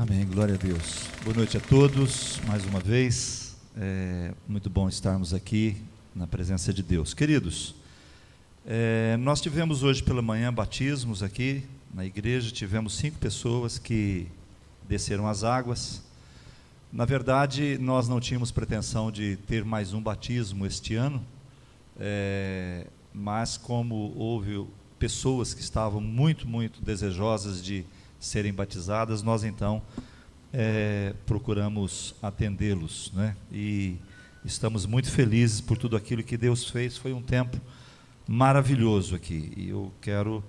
Amém, glória a Deus. Boa noite a todos, mais uma vez, muito bom estarmos aqui na presença de Deus. Queridos, nós tivemos hoje pela manhã batismos aqui na igreja, tivemos 5 pessoas que desceram as águas. Na verdade, nós não tínhamos pretensão de ter mais um batismo este ano, mas como houve pessoas que estavam muito desejosas de serem batizadas, nós então procuramos atendê-los, né? E estamos muito felizes por tudo aquilo que Deus fez. Foi um tempo maravilhoso aqui, e eu quero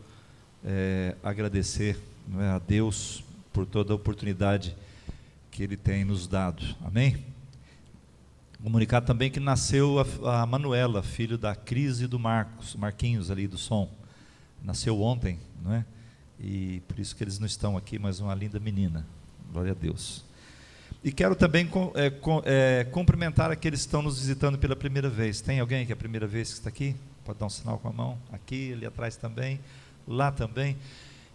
agradecer, né, a Deus por toda a oportunidade que Ele tem nos dado. Amém? Comunicar também que nasceu a Manuela, filho da Cris e do Marquinhos ali do som. Nasceu ontem, não é? E por isso que eles não estão aqui, mas uma linda menina, glória a Deus. E quero também cumprimentar aqueles que estão nos visitando pela primeira vez. Tem alguém que é a primeira vez que está aqui? Pode dar um sinal com a mão, aqui, ali atrás também, lá também.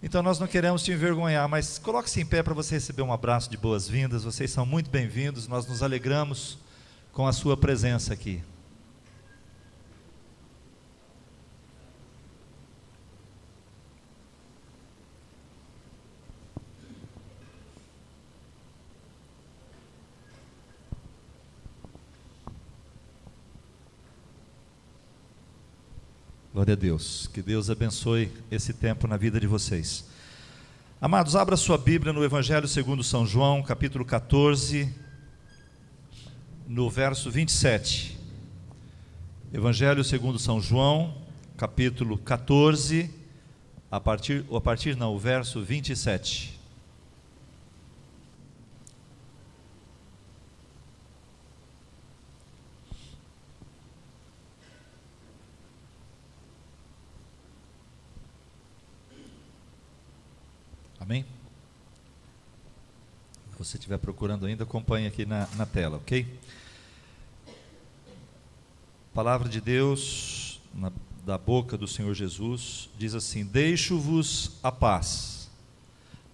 Então nós não queremos te envergonhar, mas coloque-se em pé para você receber um abraço de boas-vindas. Vocês são muito bem-vindos, nós nos alegramos com a sua presença aqui. Glória a Deus, que Deus abençoe esse tempo na vida de vocês. Amados, abra sua Bíblia no Evangelho segundo São João, capítulo 14, no verso 27. Evangelho segundo São João, capítulo 14, o verso 27. Amém? Se você estiver procurando ainda, acompanhe aqui na tela, ok? Palavra de Deus, da boca do Senhor Jesus, diz assim: deixo-vos a paz,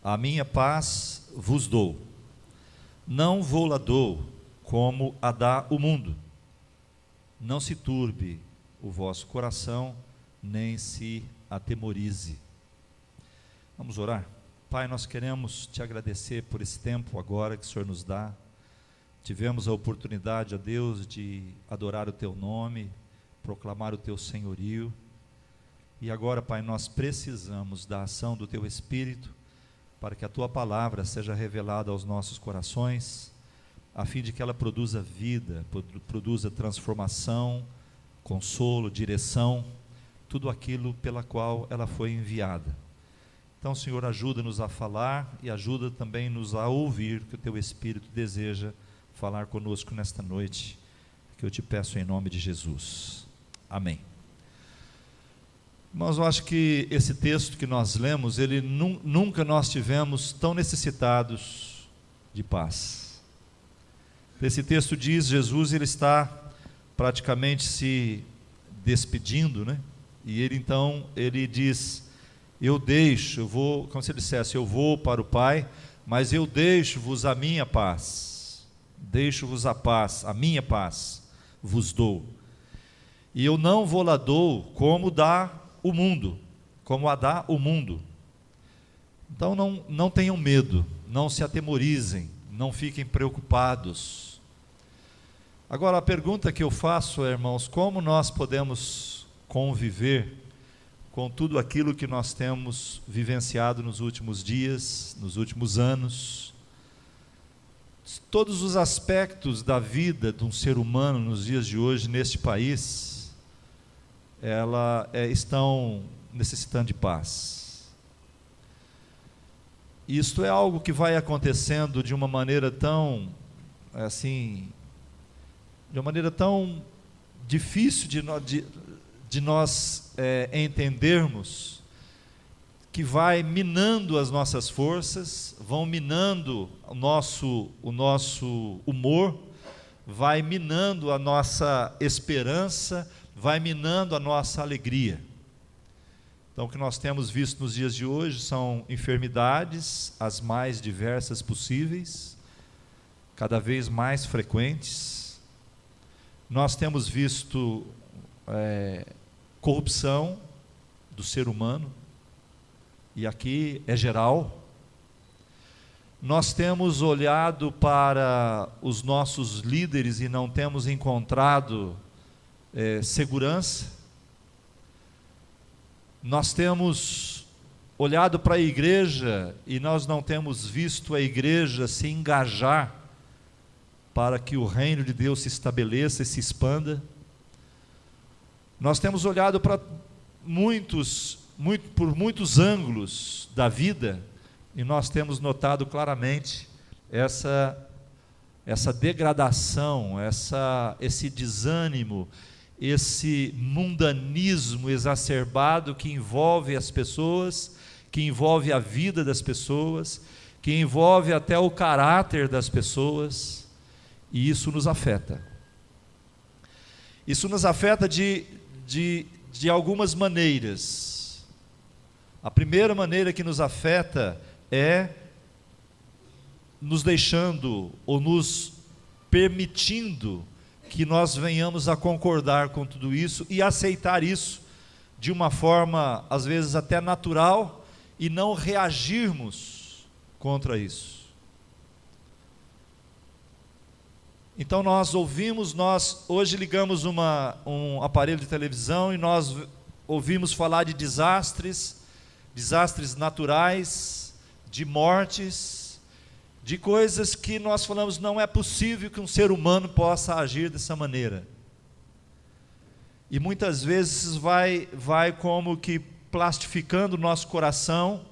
a minha paz vos dou, não vou-la dou como a dá o mundo. Não se turbe o vosso coração, nem se atemorize. Vamos orar? Pai, nós queremos te agradecer por esse tempo agora que o Senhor nos dá. Tivemos a oportunidade, ó Deus, de adorar o Teu nome, proclamar o Teu senhorio. E agora, Pai, nós precisamos da ação do Teu Espírito para que a Tua palavra seja revelada aos nossos corações, a fim de que ela produza vida, produza transformação, consolo, direção, tudo aquilo pela qual ela foi enviada. Então, Senhor, ajuda-nos a falar e ajuda também nos a ouvir, que o Teu Espírito deseja falar conosco nesta noite, que eu te peço em nome de Jesus. Amém. Mas eu acho que esse texto que nós lemos, nunca nós tivemos tão necessitados de paz. Esse texto diz, Jesus ele está praticamente se despedindo, né? E ele diz: eu vou, como se ele dissesse, eu vou para o Pai, mas eu deixo-vos a minha paz, deixo-vos a paz, a minha paz vos dou, e eu não vou-la dou como dá o mundo, como a dá o mundo. Então não tenham medo, não se atemorizem, não fiquem preocupados. Agora a pergunta que eu faço, irmãos, como nós podemos conviver com tudo aquilo que nós temos vivenciado nos últimos dias, nos últimos anos? Todos os aspectos da vida de um ser humano nos dias de hoje, neste país, estão necessitando de paz. Isto é algo que vai acontecendo de uma maneira tão, de uma maneira tão difícil de nós entendermos, que vai minando as nossas forças, vão minando o nosso humor, vai minando a nossa esperança, vai minando a nossa alegria. Então, o que nós temos visto nos dias de hoje são enfermidades, as mais diversas possíveis, cada vez mais frequentes. Nós temos visto corrupção do ser humano, e aqui é geral. Nós temos olhado para os nossos líderes e não temos encontrado segurança. Nós temos olhado para a igreja e nós não temos visto a igreja se engajar para que o reino de Deus se estabeleça e se expanda. Nós temos olhado para por muitos ângulos da vida e nós temos notado claramente essa degradação, esse desânimo, esse mundanismo exacerbado que envolve as pessoas, que envolve a vida das pessoas, que envolve até o caráter das pessoas, e isso nos afeta. Isso nos afeta de algumas maneiras. A primeira maneira que nos afeta é nos deixando ou nos permitindo que nós venhamos a concordar com tudo isso e aceitar isso de uma forma, às vezes até natural, e não reagirmos contra isso. Então nós hoje ligamos um aparelho de televisão e nós ouvimos falar de desastres naturais, de mortes, de coisas que nós falamos, não é possível que um ser humano possa agir dessa maneira. E muitas vezes vai como que plastificando o nosso coração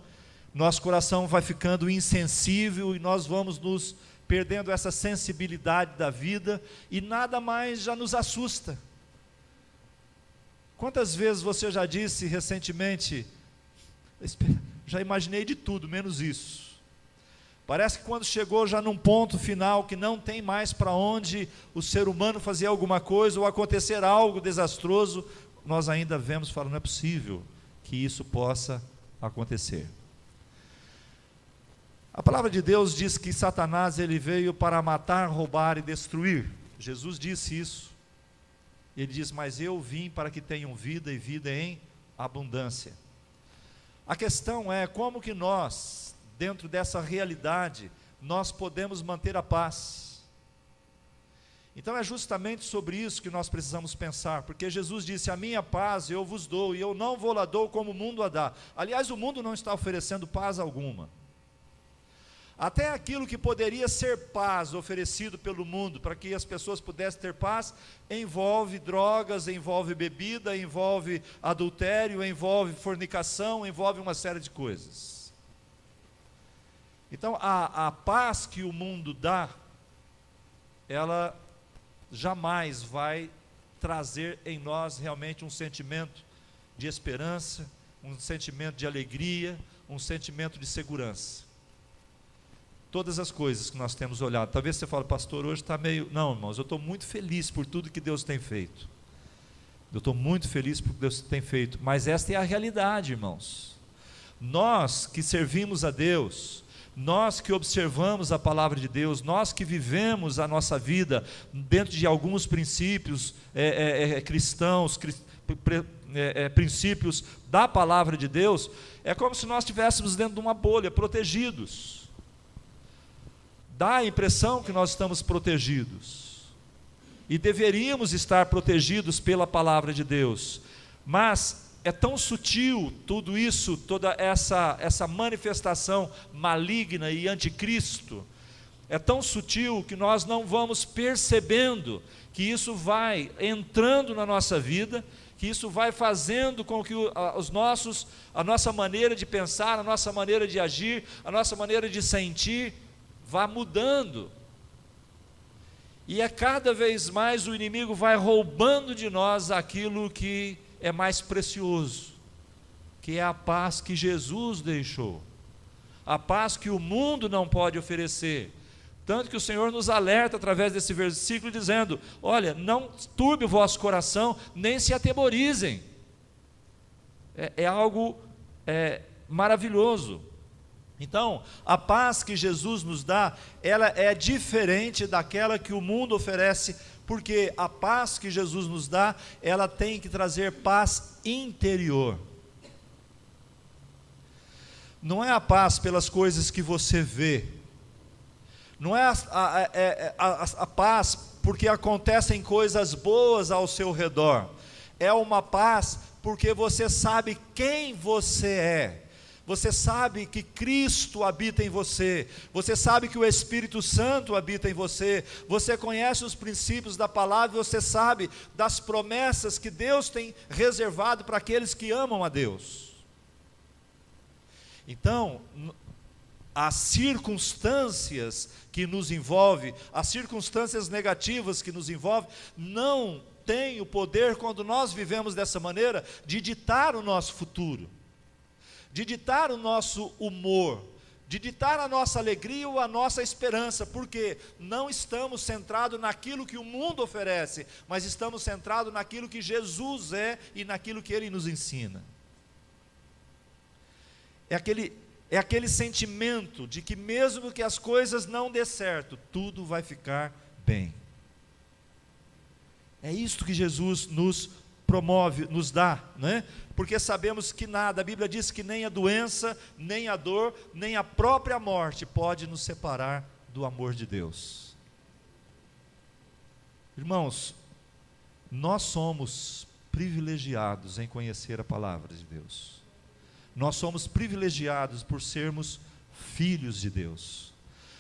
vai ficando insensível e nós vamos nos perdendo essa sensibilidade da vida e nada mais já nos assusta. Quantas vezes você já disse recentemente, já imaginei de tudo, menos isso. Parece que quando chegou já num ponto final que não tem mais para onde o ser humano fazer alguma coisa ou acontecer algo desastroso, nós ainda vemos e falamos, não é possível que isso possa acontecer. A palavra de Deus diz que Satanás ele veio para matar, roubar e destruir. Jesus disse isso. Ele diz, mas eu vim para que tenham vida e vida em abundância. A questão é como que nós, dentro dessa realidade, nós podemos manter a paz. Então é justamente sobre isso que nós precisamos pensar, porque Jesus disse, a minha paz eu vos dou, e eu não vou lá dou como o mundo a dá. Aliás, o mundo não está oferecendo paz alguma. Até aquilo que poderia ser paz oferecido pelo mundo, para que as pessoas pudessem ter paz, envolve drogas, envolve bebida, envolve adultério, envolve fornicação, envolve uma série de coisas. Então a paz que o mundo dá, ela jamais vai trazer em nós realmente um sentimento de esperança, um sentimento de alegria, um sentimento de segurança. Todas as coisas que nós temos olhado, talvez você fale, pastor, hoje está meio... Não, irmãos, eu estou muito feliz por tudo que Deus tem feito. Eu estou muito feliz por que Deus tem feito, mas esta é a realidade, irmãos. Nós que servimos a Deus, nós que observamos a palavra de Deus, nós que vivemos a nossa vida dentro de alguns princípios cristãos, princípios da palavra de Deus, é como se nós estivéssemos dentro de uma bolha, protegidos. Dá a impressão que nós estamos protegidos, e deveríamos estar protegidos pela palavra de Deus, mas é tão sutil tudo isso, toda essa manifestação maligna e anticristo, é tão sutil que nós não vamos percebendo que isso vai entrando na nossa vida, que isso vai fazendo com que a nossa maneira de pensar, a nossa maneira de agir, a nossa maneira de sentir, vá mudando, e cada vez mais o inimigo vai roubando de nós aquilo que é mais precioso, que é a paz que Jesus deixou, a paz que o mundo não pode oferecer, tanto que o Senhor nos alerta através desse versículo dizendo, olha, não turbe o vosso coração, nem se atemorizem. É algo maravilhoso. Então, a paz que Jesus nos dá, ela é diferente daquela que o mundo oferece, porque a paz que Jesus nos dá, ela tem que trazer paz interior. Não é a paz pelas coisas que você vê, não é a paz porque acontecem coisas boas ao seu redor, é uma paz porque você sabe quem você é, você sabe que Cristo habita em você, você sabe que o Espírito Santo habita em você, você conhece os princípios da palavra, você sabe das promessas que Deus tem reservado para aqueles que amam a Deus. Então, as circunstâncias que nos envolvem, as circunstâncias negativas que nos envolvem, não têm o poder, quando nós vivemos dessa maneira, de ditar o nosso futuro, de ditar o nosso humor, de ditar a nossa alegria ou a nossa esperança, porque não estamos centrados naquilo que o mundo oferece, mas estamos centrados naquilo que Jesus é e naquilo que Ele nos ensina. É aquele sentimento de que mesmo que as coisas não dê certo, tudo vai ficar bem. É isto que Jesus nos promove, nos dá, né? Porque sabemos que nada, a Bíblia diz que nem a doença, nem a dor, nem a própria morte pode nos separar do amor de Deus. Irmãos, nós somos privilegiados em conhecer a palavra de Deus. Nós somos privilegiados por sermos filhos de Deus.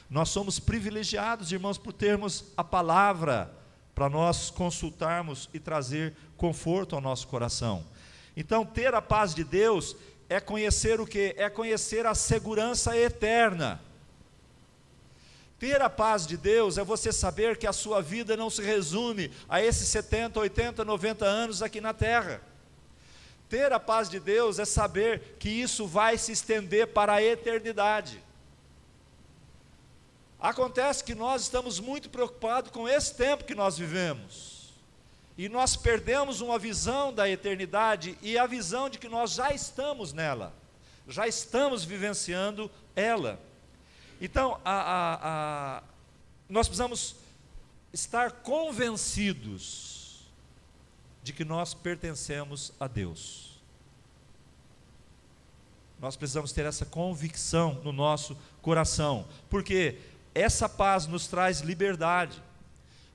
Nós somos privilegiados, irmãos, por termos a palavra para nós consultarmos e trazer conforto ao nosso coração. Então, ter a paz de Deus é conhecer o quê? É conhecer a segurança eterna. Ter a paz de Deus é você saber que a sua vida não se resume a esses 70, 80, 90 anos aqui na terra. Ter a paz de Deus é saber que isso vai se estender para a eternidade. Acontece que nós estamos muito preocupados com esse tempo que nós vivemos, e nós perdemos uma visão da eternidade e a visão de que nós já estamos nela, já estamos vivenciando ela. Então, nós precisamos estar convencidos de que nós pertencemos a Deus. Nós precisamos ter essa convicção no nosso coração, porque essa paz nos traz liberdade.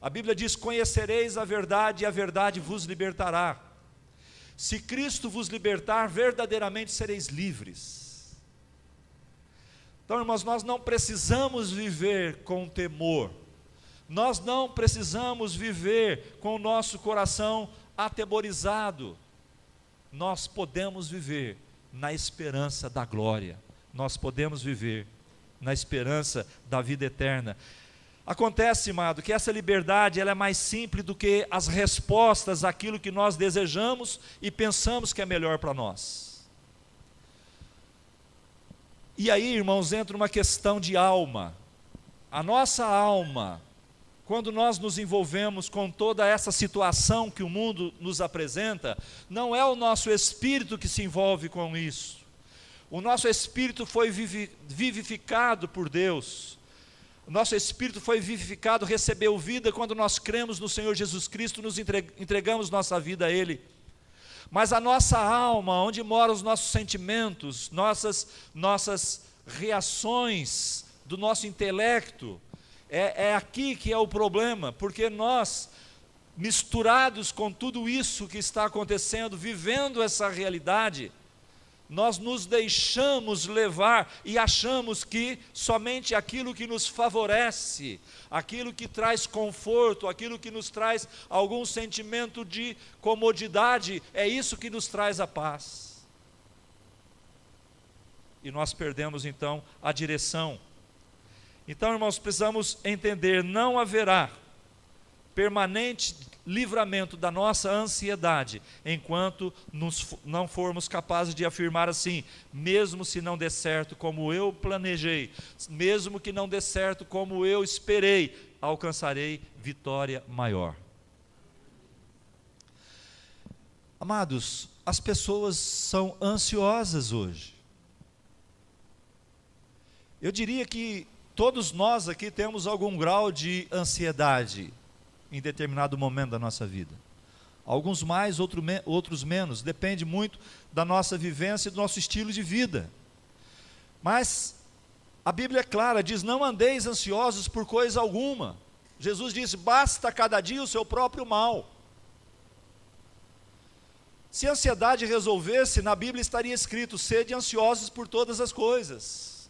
A Bíblia diz: conhecereis a verdade e a verdade vos libertará. Se Cristo vos libertar, verdadeiramente sereis livres. Então, irmãos, nós não precisamos viver com temor, nós não precisamos viver com o nosso coração atemorizado, nós podemos viver na esperança da glória, nós podemos viver na esperança da vida eterna. Acontece, amado, que essa liberdade ela é mais simples do que as respostas àquilo que nós desejamos e pensamos que é melhor para nós. E aí, irmãos, entra uma questão de alma. A nossa alma, quando nós nos envolvemos com toda essa situação que o mundo nos apresenta, não é o nosso espírito que se envolve com isso. O nosso espírito foi vivificado por Deus. O nosso espírito foi vivificado, recebeu vida quando nós cremos no Senhor Jesus Cristo, nos entregamos nossa vida a Ele. Mas a nossa alma, onde moram os nossos sentimentos, nossas reações do nosso intelecto, é aqui que é o problema, porque nós, misturados com tudo isso que está acontecendo, vivendo essa realidade, nós nos deixamos levar e achamos que somente aquilo que nos favorece, aquilo que traz conforto, aquilo que nos traz algum sentimento de comodidade, é isso que nos traz a paz. E nós perdemos então a direção. Então, irmãos, precisamos entender, não haverá permanente livramento da nossa ansiedade, enquanto não formos capazes de afirmar assim: mesmo se não der certo como eu planejei, mesmo que não dê certo como eu esperei, alcançarei vitória maior. Amados, as pessoas são ansiosas hoje. Eu diria que todos nós aqui temos algum grau de ansiedade em determinado momento da nossa vida. Alguns mais, outros menos, depende muito da nossa vivência e do nosso estilo de vida. Mas a Bíblia é clara, diz: não andeis ansiosos por coisa alguma. Jesus disse: basta cada dia o seu próprio mal. Se a ansiedade resolvesse, na Bíblia estaria escrito: sede ansiosos por todas as coisas.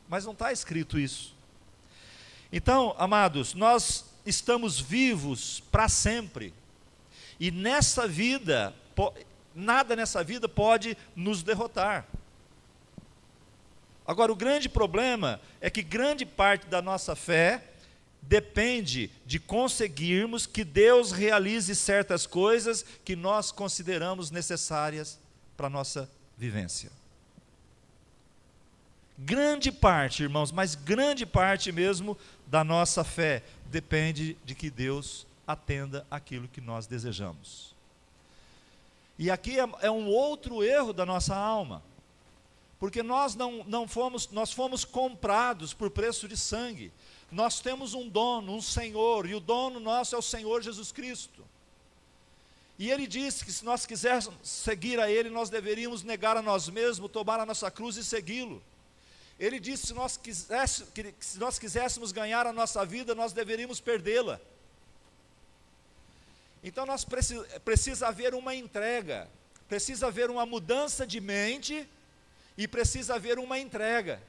Mas não está escrito isso. Então, amados, nós estamos vivos para sempre. E nessa vida, nada nessa vida pode nos derrotar. Agora, o grande problema é que grande parte da nossa fé depende de conseguirmos que Deus realize certas coisas que nós consideramos necessárias para a nossa vivência. Grande parte, irmãos, mas grande parte mesmo da nossa fé depende de que Deus atenda aquilo que nós desejamos. E aqui é um outro erro da nossa alma, porque nós fomos comprados por preço de sangue. Nós temos um dono, um Senhor, e o dono nosso é o Senhor Jesus Cristo. E Ele disse que se nós quiséssemos seguir a Ele, nós deveríamos negar a nós mesmos, tomar a nossa cruz e segui-lo. Ele disse que se nós quiséssemos ganhar a nossa vida, nós deveríamos perdê-la. Então precisa haver uma entrega, precisa haver uma mudança de mente e precisa haver uma entrega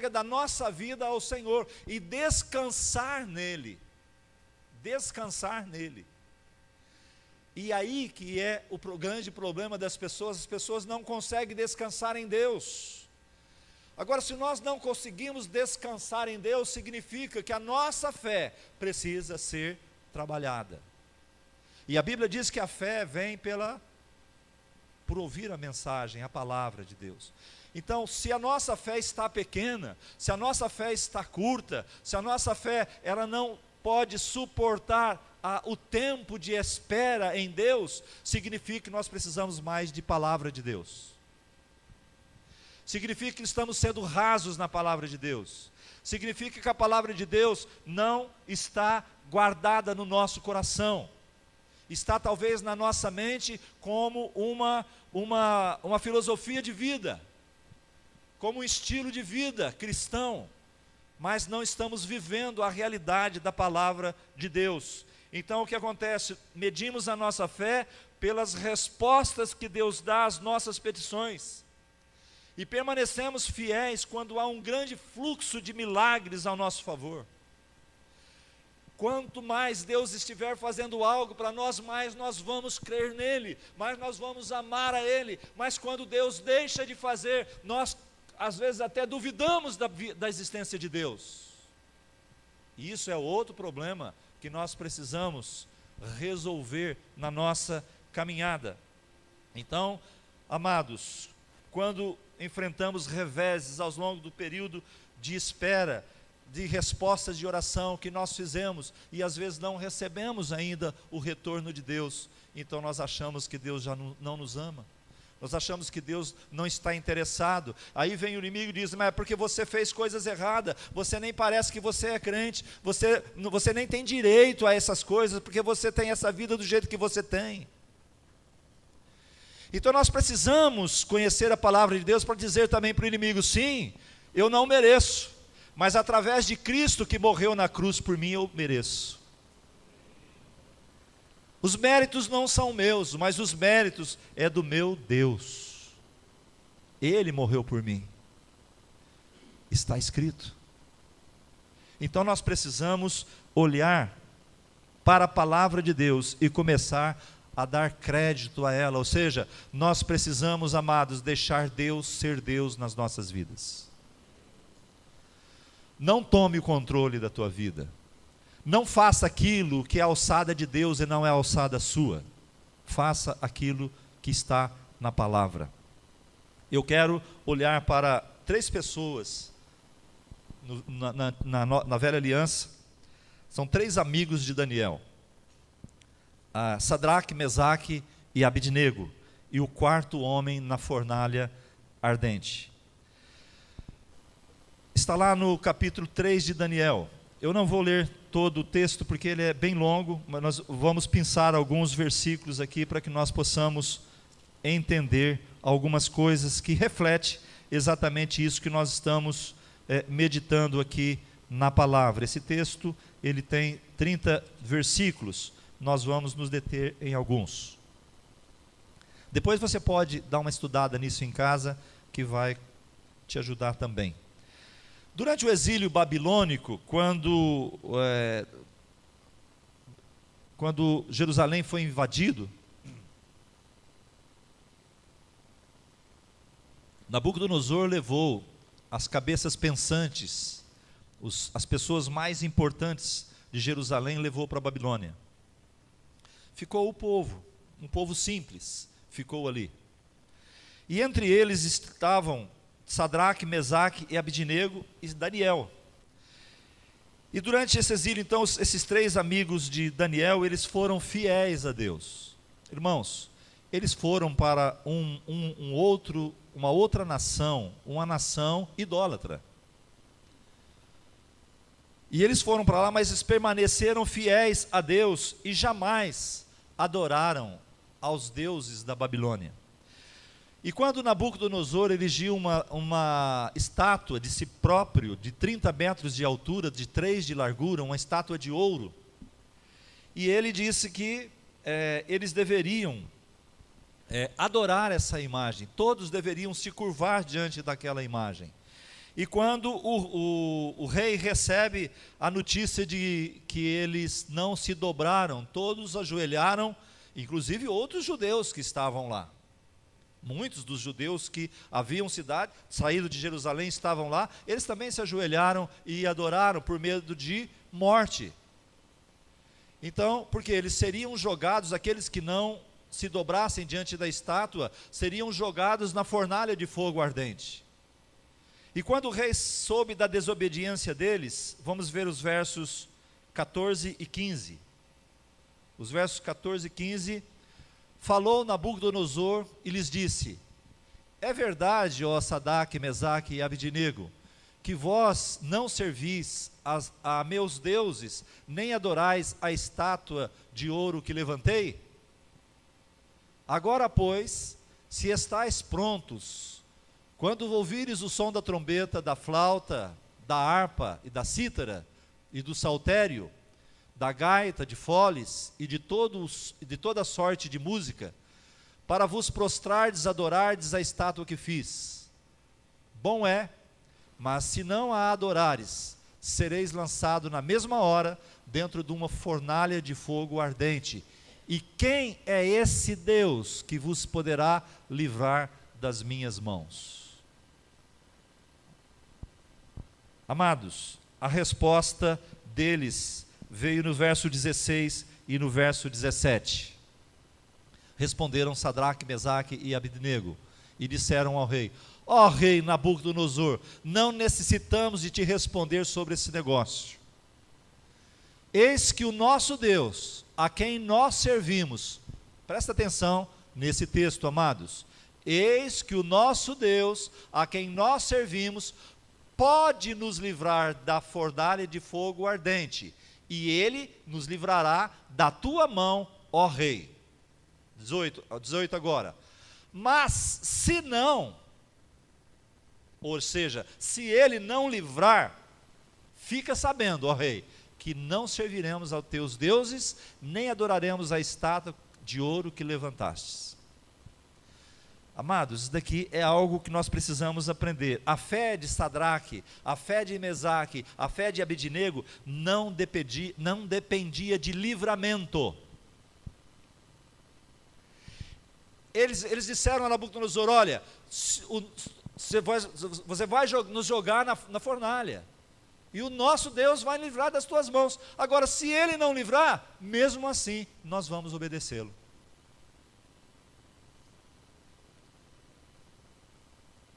da nossa vida ao Senhor e descansar nele, E aí que é o grande problema das pessoas, as pessoas não conseguem descansar em Deus. Agora, se nós não conseguimos descansar em Deus, significa que a nossa fé precisa ser trabalhada. E a Bíblia diz que a fé vem por ouvir a mensagem, a palavra de Deus. Então, se a nossa fé está pequena, se a nossa fé está curta, se a nossa fé ela não pode suportar o tempo de espera em Deus, significa que nós precisamos mais de palavra de Deus. Significa que estamos sendo rasos na palavra de Deus. Significa que a palavra de Deus não está guardada no nosso coração. Está talvez na nossa mente como uma filosofia de vida, como um estilo de vida cristão, mas não estamos vivendo a realidade da palavra de Deus. Então o que acontece? Medimos a nossa fé pelas respostas que Deus dá às nossas petições, e permanecemos fiéis quando há um grande fluxo de milagres ao nosso favor. Quanto mais Deus estiver fazendo algo para nós, mais nós vamos crer nele, mais nós vamos amar a Ele. Mas quando Deus deixa de fazer, nós às vezes até duvidamos da existência de Deus. E isso é outro problema que nós precisamos resolver na nossa caminhada. Então, amados, quando enfrentamos reveses ao longo do período de espera, de respostas de oração que nós fizemos, e às vezes não recebemos ainda o retorno de Deus, então nós achamos que Deus já não nos ama, nós achamos que Deus não está interessado. Aí vem o inimigo e diz: mas é porque você fez coisas erradas, você nem parece que você é crente, você nem tem direito a essas coisas, porque você tem essa vida do jeito que você tem. Então nós precisamos conhecer a palavra de Deus para dizer também para o inimigo: sim, eu não mereço, mas através de Cristo que morreu na cruz por mim, eu mereço. Os méritos não são meus, mas os méritos é do meu Deus. Ele morreu por mim. Está escrito. Então nós precisamos olhar para a palavra de Deus e começar a dar crédito a ela. Ou seja, nós precisamos, amados, deixar Deus ser Deus nas nossas vidas. Não tome o controle da tua vida. Não faça aquilo que é a alçada de Deus e não é a alçada sua. Faça aquilo que está na palavra. Eu quero olhar para 3 pessoas na velha aliança. São 3 amigos de Daniel. Sadraque, Mesaque e Abidnego, e o quarto homem na fornalha ardente. Está lá no capítulo 3 de Daniel. Eu não vou ler todo o texto porque ele é bem longo, mas nós vamos pensar alguns versículos aqui para que nós possamos entender algumas coisas que refletem exatamente isso que nós estamos meditando aqui na palavra. Esse texto, ele tem 30 versículos, nós vamos nos deter em alguns. Depois você pode dar uma estudada nisso em casa, que vai te ajudar também. Durante o exílio babilônico, quando Jerusalém foi invadido, Nabucodonosor levou as cabeças pensantes, as pessoas mais importantes de Jerusalém, levou para a Babilônia. Ficou o povo, um povo simples, ficou ali. E entre eles estavam Sadraque, Mesaque e Abidnego e Daniel. E durante esse exílio, então, esses três amigos de Daniel, eles foram fiéis a Deus. Irmãos, eles foram para uma outra nação, uma nação idólatra. E eles foram para lá, mas eles permaneceram fiéis a Deus e jamais adoraram aos deuses da Babilônia. E quando Nabucodonosor erigiu uma estátua de si próprio, de 30 metros de altura, de 3 de largura, uma estátua de ouro, e ele disse que eles deveriam adorar essa imagem, todos deveriam se curvar diante daquela imagem. E quando o rei recebe a notícia de que eles não se dobraram, todos ajoelharam, inclusive outros judeus que estavam lá. Muitos dos judeus que haviam saído de Jerusalém estavam lá, eles também se ajoelharam e adoraram por medo de morte. Então, porque eles seriam jogados, aqueles que não se dobrassem diante da estátua, seriam jogados na fornalha de fogo ardente. E quando o rei soube da desobediência deles, vamos ver os versos 14 e 15. Os versos 14 e 15, falou Nabucodonosor e lhes disse: é verdade, ó Sadraque, Mesaque e Abidnego, que vós não servis a meus deuses, nem adorais a estátua de ouro que levantei? Agora, pois, se estáis prontos, quando ouvires o som da trombeta, da flauta, da harpa e da cítara, e do saltério, da gaita, de foles e de toda sorte de música, para vos prostrardes, adorardes a estátua que fiz. Bom é, mas se não a adorares, sereis lançado na mesma hora dentro de uma fornalha de fogo ardente. E quem é esse Deus que vos poderá livrar das minhas mãos? Amados, a resposta deles veio no verso 16 e no verso 17. Responderam Sadraque, Mesaque e Abidnego e disseram ao rei: ó rei Nabucodonosor, não necessitamos de te responder sobre esse negócio. Eis que o nosso Deus, a quem nós servimos, presta atenção nesse texto, amados, eis que o nosso Deus, a quem nós servimos, pode nos livrar da fornalha de fogo ardente, e ele nos livrará da tua mão, ó rei. 18 agora. Mas se não, ou seja, se ele não livrar, fica sabendo, ó rei, que não serviremos aos teus deuses, nem adoraremos a estátua de ouro que levantastes. Amados, isso daqui é algo que nós precisamos aprender. A fé de Sadraque, a fé de Mesaque, a fé de Abidnego não dependia de livramento. Eles disseram a Nabucodonosor: olha, você vai nos jogar na fornalha, e o nosso Deus vai livrar das tuas mãos. Agora, se ele não livrar, mesmo assim, nós vamos obedecê-lo.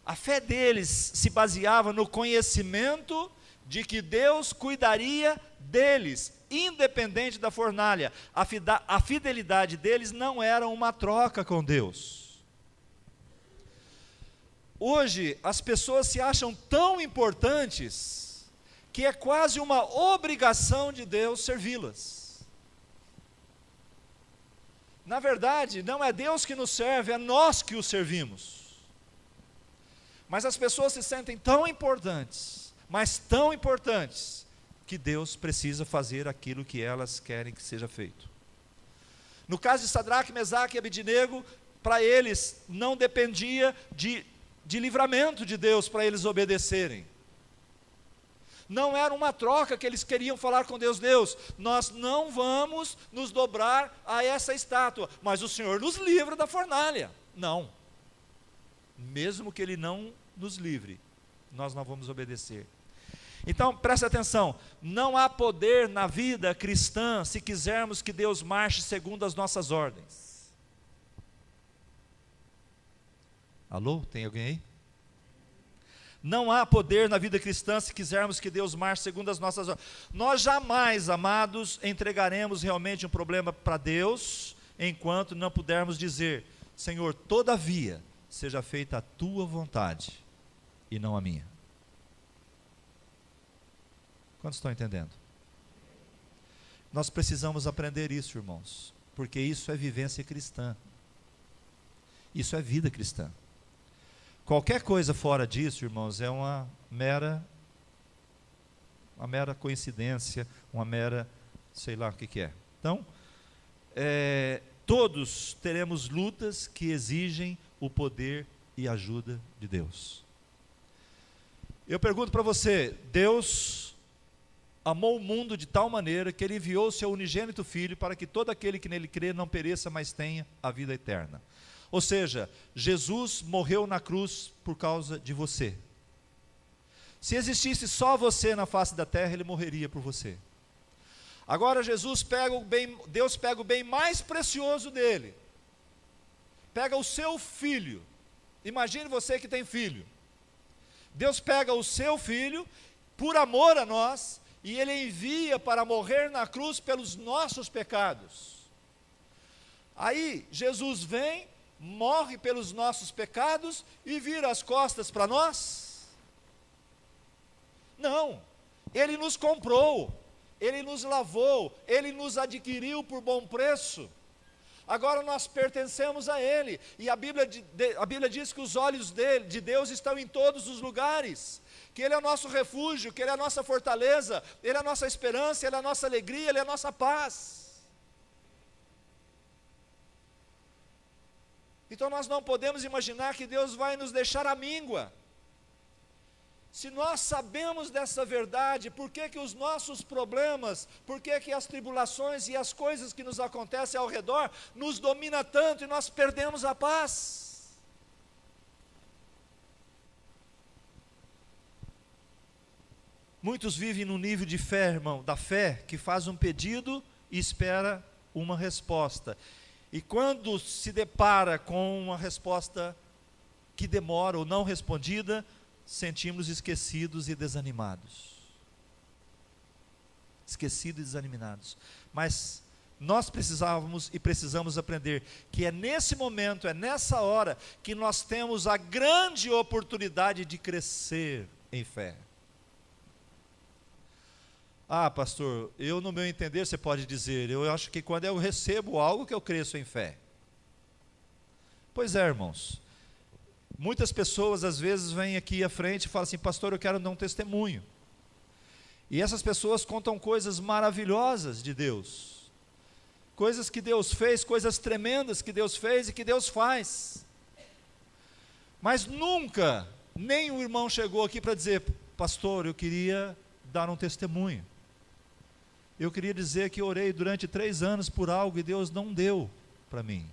A fé deles se baseava no conhecimento de que Deus cuidaria deles, independente da fornalha. A fidelidade deles não era uma troca com Deus. Hoje, as pessoas se acham tão importantes, que é quase uma obrigação de Deus servi-las. Na verdade, não é Deus que nos serve, é nós que o servimos. Mas as pessoas se sentem tão importantes, mas tão importantes, que Deus precisa fazer aquilo que elas querem que seja feito. No caso de Sadraque, Mesaque e Abednego, para eles não dependia de livramento de Deus para eles obedecerem. Não era uma troca que eles queriam falar com Deus. Deus, nós não vamos nos dobrar a essa estátua, mas o Senhor nos livra da fornalha. Não. Mesmo que Ele não nos livre, nós não vamos obedecer. Então, preste atenção, não há poder na vida cristã se quisermos que Deus marche segundo as nossas ordens. Alô, tem alguém aí? Não há poder na vida cristã se quisermos que Deus marche segundo as nossas ordens. Nós jamais, amados, entregaremos realmente um problema para Deus, enquanto não pudermos dizer, Senhor, todavia, seja feita a tua vontade, e não a minha. Quantos estão entendendo? Nós precisamos aprender isso, irmãos, porque isso é vivência cristã. Isso é vida cristã. Qualquer coisa fora disso, irmãos, é uma mera coincidência, uma mera, sei lá o que é. Então, todos teremos lutas que exigem o poder e a ajuda de Deus. Eu pergunto para você, Deus amou o mundo de tal maneira que Ele enviou o seu unigênito Filho para que todo aquele que nele crê não pereça, mas tenha a vida eterna. Ou seja, Jesus morreu na cruz por causa de você. Se existisse só você na face da terra, Ele morreria por você. Agora Deus pega o bem mais precioso dele, pega o seu filho. Imagine você que tem filho. Deus pega o seu filho, por amor a nós, e Ele envia para morrer na cruz pelos nossos pecados. Aí Jesus vem, morre pelos nossos pecados e vira as costas para nós? Não, Ele nos comprou, Ele nos lavou, Ele nos adquiriu por bom preço. Agora nós pertencemos a Ele, e a Bíblia diz que os olhos de Deus estão em todos os lugares, que Ele é o nosso refúgio, que Ele é a nossa fortaleza, Ele é a nossa esperança, Ele é a nossa alegria, Ele é a nossa paz. Então nós não podemos imaginar que Deus vai nos deixar à míngua. Se nós sabemos dessa verdade, por que que os nossos problemas, por que que as tribulações e as coisas que nos acontecem ao redor, nos domina tanto e nós perdemos a paz? Muitos vivem num nível de fé, irmão, da fé, que faz um pedido e espera uma resposta. E quando se depara com uma resposta que demora ou não respondida, sentimos esquecidos e desanimados. Esquecidos e desanimados. Mas nós precisamos aprender que é nesse momento, é nessa hora, que nós temos a grande oportunidade de crescer em fé. Ah, pastor, eu no meu entender, você pode dizer, eu acho que quando eu recebo algo que eu cresço em fé. Pois é, irmãos. Muitas pessoas às vezes vêm aqui à frente e falam assim, pastor, eu quero dar um testemunho. E essas pessoas contam coisas maravilhosas de Deus. Coisas que Deus fez, coisas tremendas que Deus fez e que Deus faz. Mas nunca, nem o irmão chegou aqui para dizer, pastor, eu queria dar um testemunho. Eu queria dizer que orei durante 3 anos por algo e Deus não deu para mim.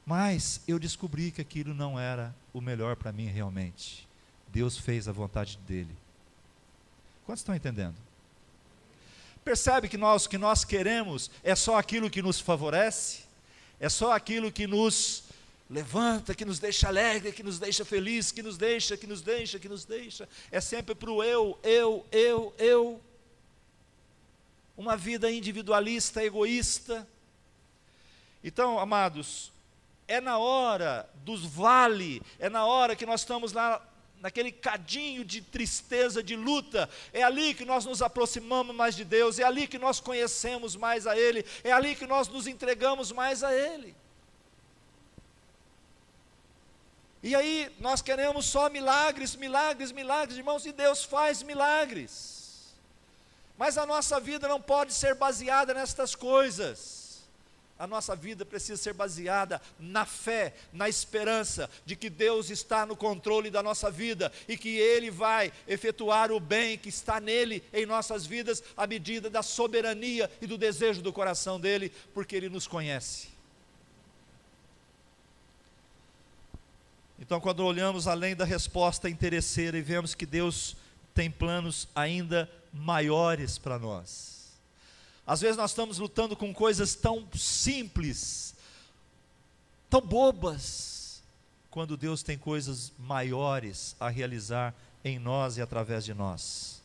Mas eu descobri que aquilo não era o melhor para mim realmente. Deus fez a vontade dele. Quantos estão entendendo? Percebe que o que nós queremos é só aquilo que nos favorece? É só aquilo que nos levanta, que nos deixa alegre, que nos deixa feliz, que nos deixa. É sempre para o eu. Uma vida individualista, egoísta. Então, amados, é na hora dos vale, é na hora que nós estamos lá, naquele cadinho de tristeza, de luta, é ali que nós nos aproximamos mais de Deus, é ali que nós conhecemos mais a Ele, é ali que nós nos entregamos mais a Ele. E aí nós queremos só milagres, irmãos, e Deus faz milagres. Mas a nossa vida não pode ser baseada nestas coisas. A nossa vida precisa ser baseada na fé, na esperança de que Deus está no controle da nossa vida e que Ele vai efetuar o bem que está nele em nossas vidas, à medida da soberania e do desejo do coração dEle, porque Ele nos conhece. Então, quando olhamos além da resposta interesseira e vemos que Deus tem planos ainda maiores para nós. Às vezes nós estamos lutando com coisas tão simples, tão bobas, quando Deus tem coisas maiores a realizar em nós e através de nós.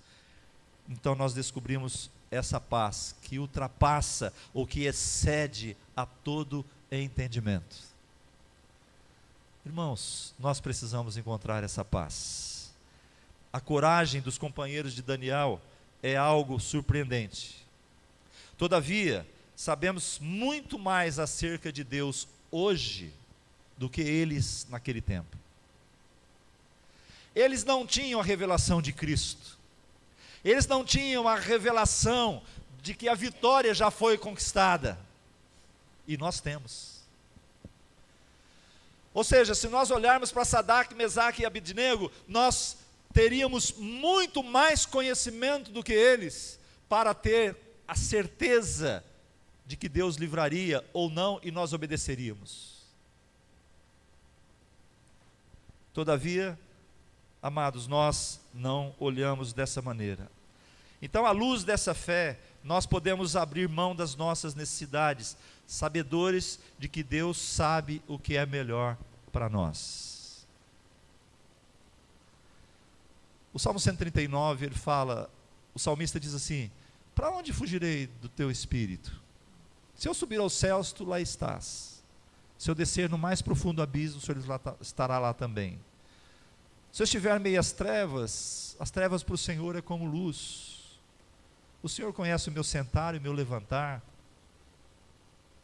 Então nós descobrimos essa paz que ultrapassa ou que excede a todo entendimento. Irmãos, nós precisamos encontrar essa paz. A coragem dos companheiros de Daniel é algo surpreendente. Todavia, sabemos muito mais acerca de Deus hoje do que eles naquele tempo. Eles não tinham a revelação de Cristo. Eles não tinham a revelação de que a vitória já foi conquistada. E nós temos. Ou seja, se nós olharmos para Sadraque, Mesaque e Abednego, nós teríamos muito mais conhecimento do que eles, para ter a certeza de que Deus livraria ou não, e nós obedeceríamos. Todavia, amados, nós não olhamos dessa maneira. Então, à luz dessa fé, nós podemos abrir mão das nossas necessidades, sabedores de que Deus sabe o que é melhor para nós. O Salmo 139, ele fala, o salmista diz assim: para onde fugirei do teu espírito? Se eu subir aos céus, tu lá estás. Se eu descer no mais profundo abismo, o Senhor estará lá também. Se eu estiver meio às trevas, as trevas para o Senhor é como luz. O Senhor conhece o meu sentar e o meu levantar.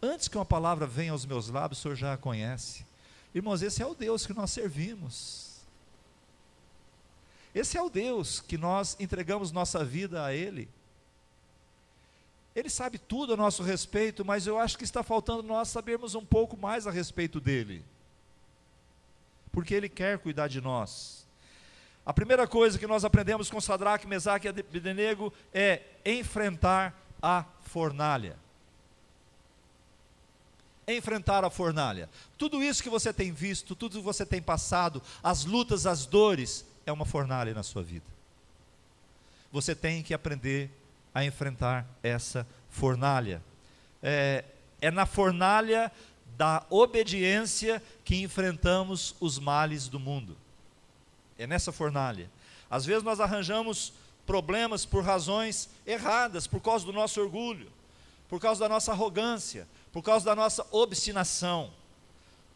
Antes que uma palavra venha aos meus lábios, o Senhor já a conhece. Irmãos, esse é o Deus que nós servimos. Esse é o Deus que nós entregamos nossa vida a Ele. Ele sabe tudo a nosso respeito, mas eu acho que está faltando nós sabermos um pouco mais a respeito dEle. Porque Ele quer cuidar de nós. A primeira coisa que nós aprendemos com Sadraque, Mesaque e Abednego é enfrentar a fornalha. Enfrentar a fornalha. Tudo isso que você tem visto, tudo que você tem passado, as lutas, as dores, é uma fornalha na sua vida. Você tem que aprender a enfrentar essa fornalha. É na fornalha da obediência que enfrentamos os males do mundo. É nessa fornalha. Às vezes nós arranjamos problemas por razões erradas, por causa do nosso orgulho, por causa da nossa arrogância, por causa da nossa obstinação.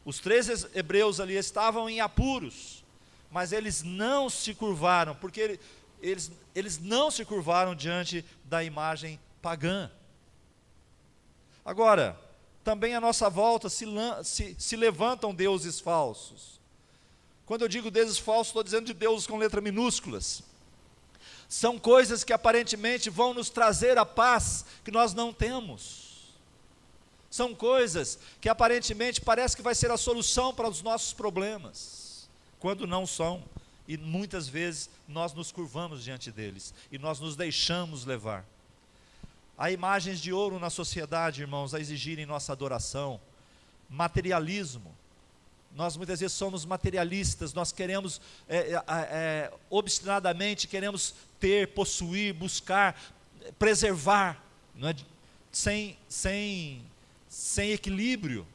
Os 13 hebreus ali estavam em apuros, mas eles não se curvaram, porque eles não se curvaram diante da imagem pagã. Agora, também à nossa volta se levantam deuses falsos. Quando eu digo deuses falsos, estou dizendo de deuses com letras minúsculas. São coisas que aparentemente vão nos trazer a paz que nós não temos. São coisas que aparentemente parece que vai ser a solução para os nossos problemas, quando não são, e muitas vezes nós nos curvamos diante deles, e nós nos deixamos levar. Há imagens de ouro na sociedade, irmãos, a exigirem nossa adoração. Materialismo. Nós muitas vezes somos materialistas, nós queremos, obstinadamente, queremos ter, possuir, buscar, preservar, não é? Sem equilíbrio.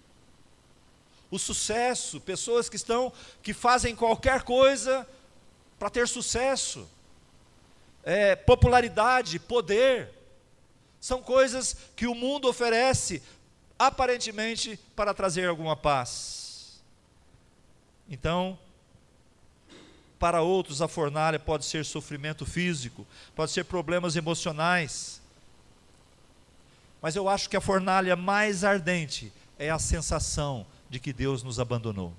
o sucesso, pessoas que fazem qualquer coisa para ter sucesso, popularidade, poder, são coisas que o mundo oferece aparentemente para trazer alguma paz. Então, para outros a fornalha pode ser sofrimento físico, pode ser problemas emocionais, mas eu acho que a fornalha mais ardente é a sensação de que Deus nos abandonou.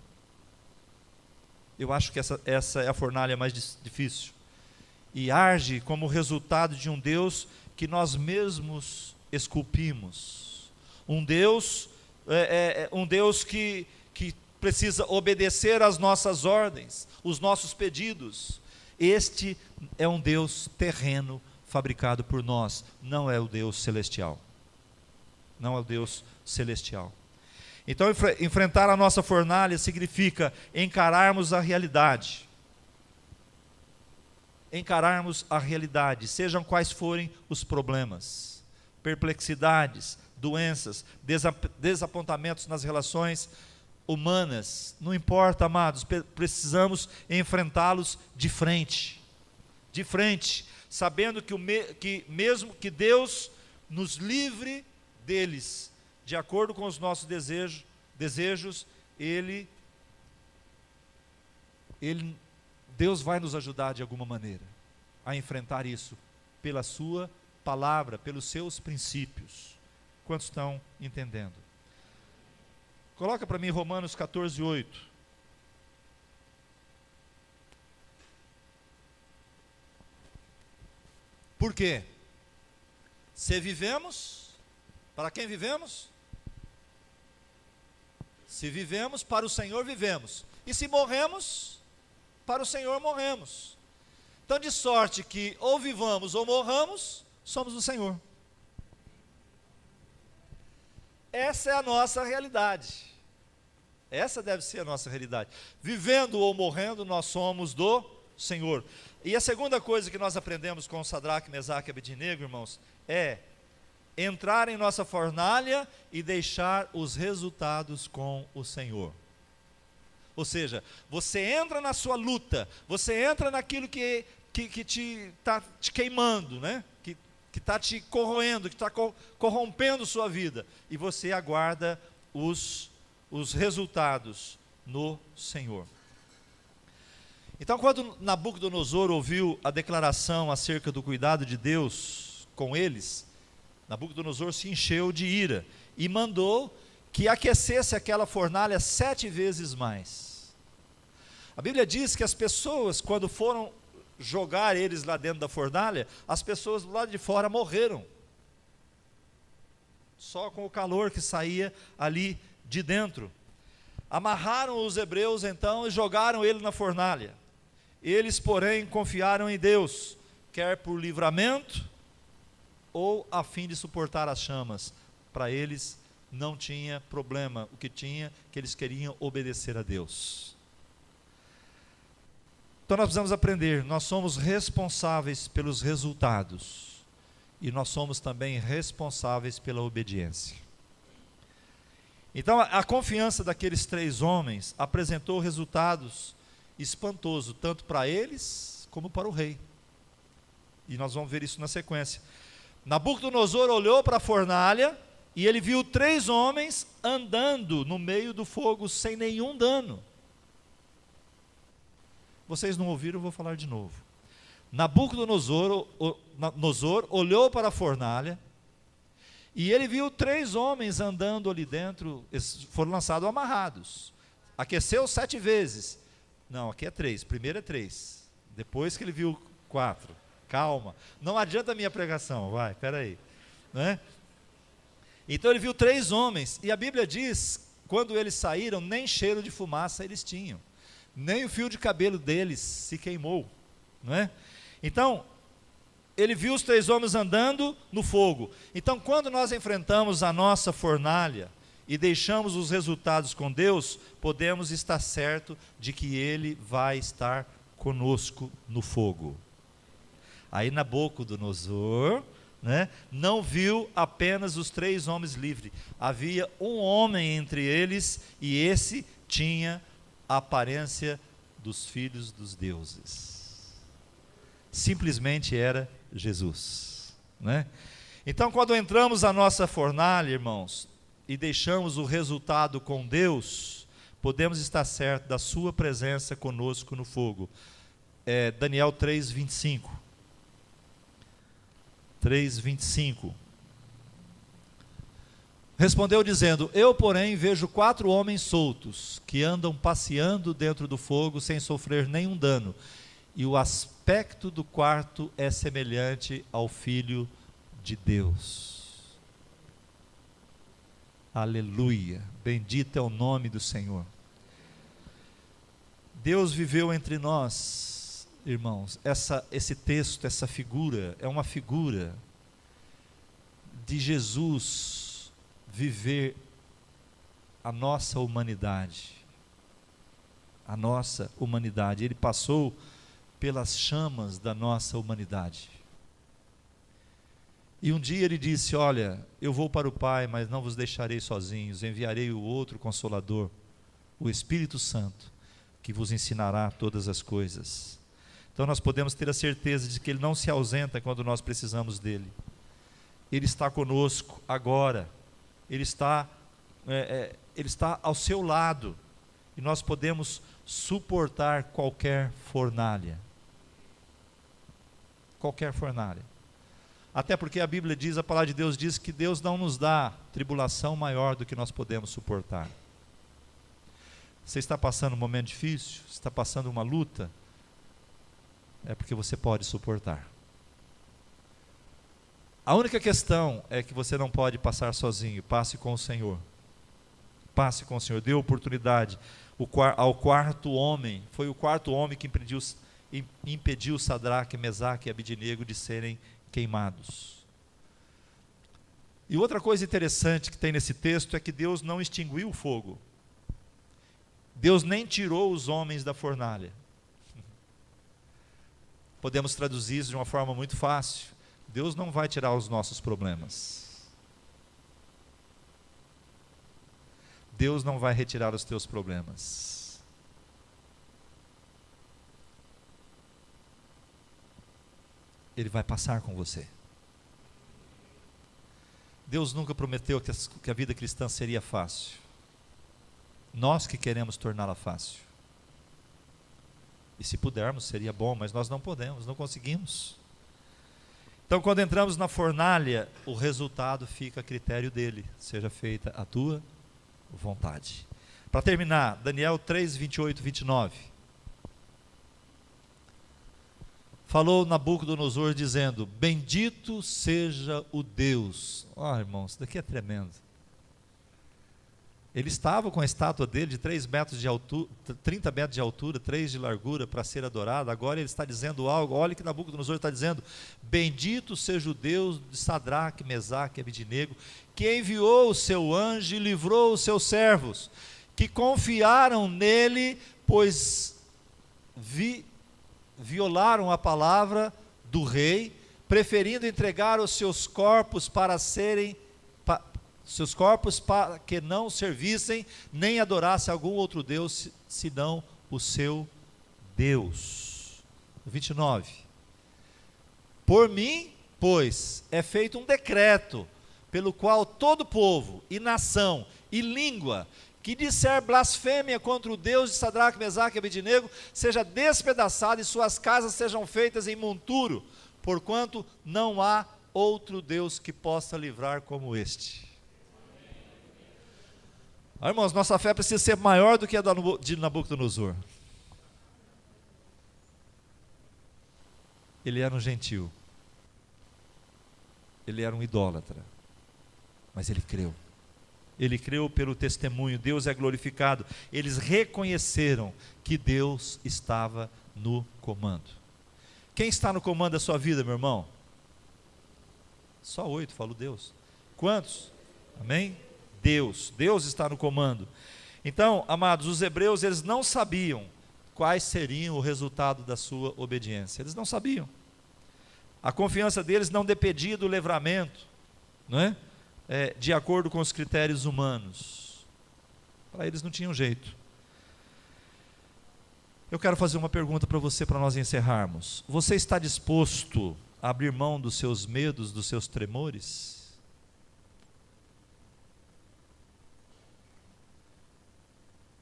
Eu acho que essa é a fornalha mais difícil, e arde como resultado de um Deus que nós mesmos esculpimos, um Deus que precisa obedecer às nossas ordens, os nossos pedidos. Este é um Deus terreno, fabricado por nós, não é o Deus celestial. Não é o Deus celestial. Então, enfrentar a nossa fornalha significa encararmos a realidade. Encararmos a realidade, sejam quais forem os problemas, perplexidades, doenças, desapontamentos nas relações humanas, não importa, amados, precisamos enfrentá-los de frente, sabendo que mesmo que Deus nos livre deles, de acordo com os nossos desejos, Deus vai nos ajudar de alguma maneira a enfrentar isso, pela sua palavra, pelos seus princípios. Quantos estão entendendo? Coloca para mim Romanos 14, 8. Por quê? Se vivemos, para quem vivemos? Se vivemos, para o Senhor vivemos. E se morremos, para o Senhor morremos. Então, de sorte que ou vivamos ou morramos, somos do Senhor. Essa é a nossa realidade. Essa deve ser a nossa realidade. Vivendo ou morrendo, nós somos do Senhor. E a segunda coisa que nós aprendemos com Sadraque, Mesaque e Abednego, irmãos, é entrar em nossa fornalha e deixar os resultados com o Senhor. Ou seja, você entra na sua luta, você entra naquilo que está te queimando, né? que está te corroendo, que está corrompendo sua vida, e você aguarda os resultados no Senhor. Então, quando Nabucodonosor ouviu a declaração acerca do cuidado de Deus com eles, Nabucodonosor se encheu de ira e mandou que aquecesse aquela fornalha 7 vezes mais. A Bíblia diz que as pessoas, quando foram jogar eles lá dentro da fornalha, as pessoas do lado de fora morreram, só com o calor que saía ali de dentro. Amarraram os hebreus então e jogaram ele na fornalha. Eles, porém, confiaram em Deus, quer por livramento ou a fim de suportar as chamas. Para eles não tinha problema, o que tinha, que eles queriam obedecer a Deus. Então nós precisamos aprender, nós somos responsáveis pelos resultados, e nós somos também responsáveis pela obediência. Então a confiança daqueles 3 homens apresentou resultados espantosos, tanto para eles como para o rei. E nós vamos ver isso na sequência. Nabucodonosor olhou para a fornalha e ele viu 3 homens andando no meio do fogo sem nenhum dano. Vocês não ouviram, eu vou falar de novo. Nabucodonosor olhou para a fornalha e ele viu 3 homens andando ali dentro. Eles foram lançados amarrados. Aqueceu 7 vezes. Não, aqui é 3. Primeiro é 3. Depois que ele viu 4. Calma. Não adianta a minha pregação. Vai, espera aí. Né? Então ele viu 3 homens. E a Bíblia diz, quando eles saíram, nem cheiro de fumaça eles tinham. Nem o fio de cabelo deles se queimou. Não é? Então, ele viu os 3 homens andando no fogo. Então, quando nós enfrentamos a nossa fornalha e deixamos os resultados com Deus, podemos estar certo de que Ele vai estar conosco no fogo. Aí Nabucodonosor né? Não viu apenas os 3 homens livres. Havia um homem entre eles, e esse tinha a aparência dos filhos dos deuses. Simplesmente era Jesus, né? Então, quando entramos na nossa fornalha, irmãos, e deixamos o resultado com Deus, podemos estar certos da sua presença conosco no fogo. Daniel 3:25. 3:25. Respondeu dizendo: eu, porém, vejo 4 homens soltos, que andam passeando dentro do fogo, sem sofrer nenhum dano, e o aspecto do quarto é semelhante ao Filho de Deus. Aleluia, bendito é o nome do Senhor. Deus viveu entre nós, irmãos. Esse texto, essa figura, é uma figura de Jesus viver a nossa humanidade. A nossa humanidade. Ele passou pelas chamas da nossa humanidade. E um dia ele disse: olha, eu vou para o Pai, mas não vos deixarei sozinhos, enviarei o outro Consolador, o Espírito Santo, que vos ensinará todas as coisas. Então nós podemos ter a certeza de que Ele não se ausenta quando nós precisamos dEle. Ele está conosco agora, Ele está ao seu lado, e nós podemos suportar qualquer fornalha. Qualquer fornalha. Até porque a Bíblia diz, a palavra de Deus diz que Deus não nos dá tribulação maior do que nós podemos suportar. Você está passando um momento difícil, você está passando uma luta, é porque você pode suportar. A única questão é que você não pode passar sozinho. Passe com o Senhor. Passe com o Senhor. Dê oportunidade ao 4º homem. Foi o 4º homem que impediu Sadraque, Mesaque e Abidnego de serem queimados. E outra coisa interessante que tem nesse texto é que Deus não extinguiu o fogo. Deus nem tirou os homens da fornalha. Podemos traduzir isso de uma forma muito fácil. Deus não vai tirar os nossos problemas. Deus não vai retirar os teus problemas. Ele vai passar com você. Deus nunca prometeu que a vida cristã seria fácil. Nós que queremos torná-la fácil. E se pudermos, seria bom, mas nós não podemos, não conseguimos. Então, quando entramos na fornalha, o resultado fica a critério dele. Seja feita a tua vontade. Para terminar, Daniel 3, 28, 29. Falou Nabucodonosor dizendo: bendito seja o Deus. Irmãos, isso daqui é tremendo. Ele estava com a estátua dele de 3 metros de altura, 30 metros de altura, 3 de largura, para ser adorado. Agora ele está dizendo algo. Olha que Nabucodonosor está dizendo: bendito seja o Deus de Sadraque, Mesaque e Abidnego, que enviou o seu anjo e livrou os seus servos, que confiaram nele, pois violaram a palavra do rei, preferindo entregar os seus corpos para que não servissem, nem adorassem algum outro Deus, senão o seu Deus. 29. Por mim, pois, é feito um decreto, pelo qual todo povo, e nação, e língua, que disser blasfêmia contra o Deus de Sadraque, Mesaque e Abidnego, seja despedaçado, e suas casas sejam feitas em monturo, porquanto não há outro Deus que possa livrar como este. Irmãos, nossa fé precisa ser maior do que a de Nabucodonosor. Ele era um gentil. Ele era um idólatra. Mas ele creu. Ele creu pelo testemunho. Deus é glorificado. Eles reconheceram que Deus estava no comando. Quem está no comando da sua vida, meu irmão? Só 8, falou Deus. Quantos? Amém? Deus está no comando. Então, amados, os hebreus, eles não sabiam quais seriam o resultado da sua obediência. Eles não sabiam. A confiança deles não dependia do livramento, não é? De acordo com os critérios humanos. Para eles não tinham jeito. Eu quero fazer uma pergunta para você, para nós encerrarmos. Você está disposto a abrir mão dos seus medos, dos seus tremores?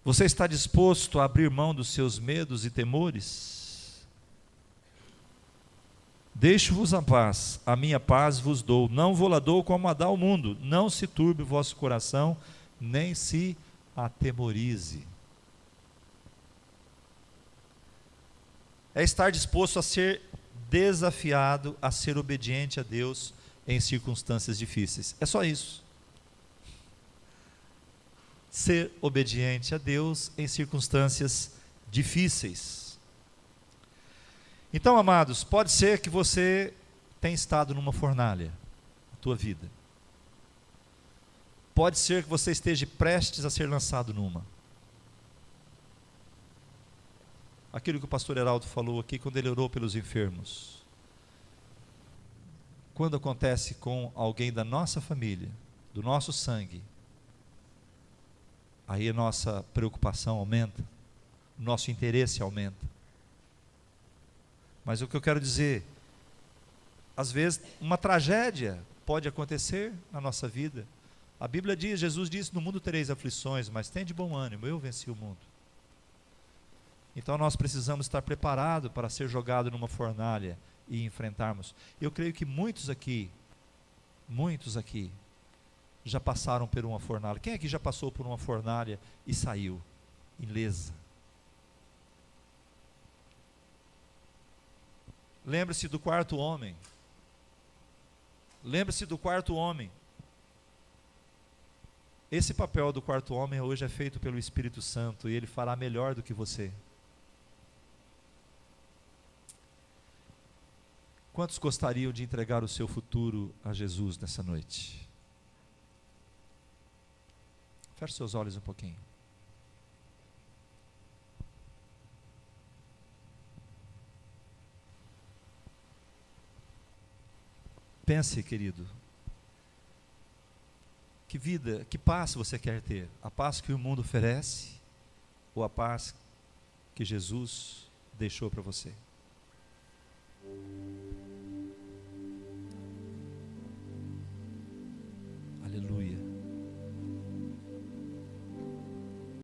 Você está disposto a abrir mão dos seus medos e temores? Deixo-vos a paz, a minha paz vos dou. Não vou-la dou como a dá o mundo. Não se turbe o vosso coração, nem se atemorize. É estar disposto a ser desafiado a ser obediente a Deus em circunstâncias difíceis. É só isso. Ser obediente a Deus em circunstâncias difíceis. Então, amados, pode ser que você tenha estado numa fornalha na tua vida. Pode ser que você esteja prestes a ser lançado numa. Aquilo que o pastor Heraldo falou aqui quando ele orou pelos enfermos. Quando acontece com alguém da nossa família, do nosso sangue, aí a nossa preocupação aumenta, o nosso interesse aumenta. Mas o que eu quero dizer, às vezes uma tragédia pode acontecer na nossa vida. A Bíblia diz, Jesus disse, no mundo tereis aflições, mas tem de bom ânimo, eu venci o mundo. Então nós precisamos estar preparados para ser jogado numa fornalha e enfrentarmos. Eu creio que muitos aqui já passaram por uma fornalha. Quem aqui já passou por uma fornalha e saiu ilesa? Lembre-se do quarto homem. Lembre-se do quarto homem. Esse papel do quarto homem hoje é feito pelo Espírito Santo e ele fará melhor do que você. Quantos gostariam de entregar o seu futuro a Jesus nessa noite? Feche seus olhos um pouquinho. Pense, querido, que vida, que paz você quer ter? A paz que o mundo oferece ou a paz que Jesus deixou para você? Aleluia.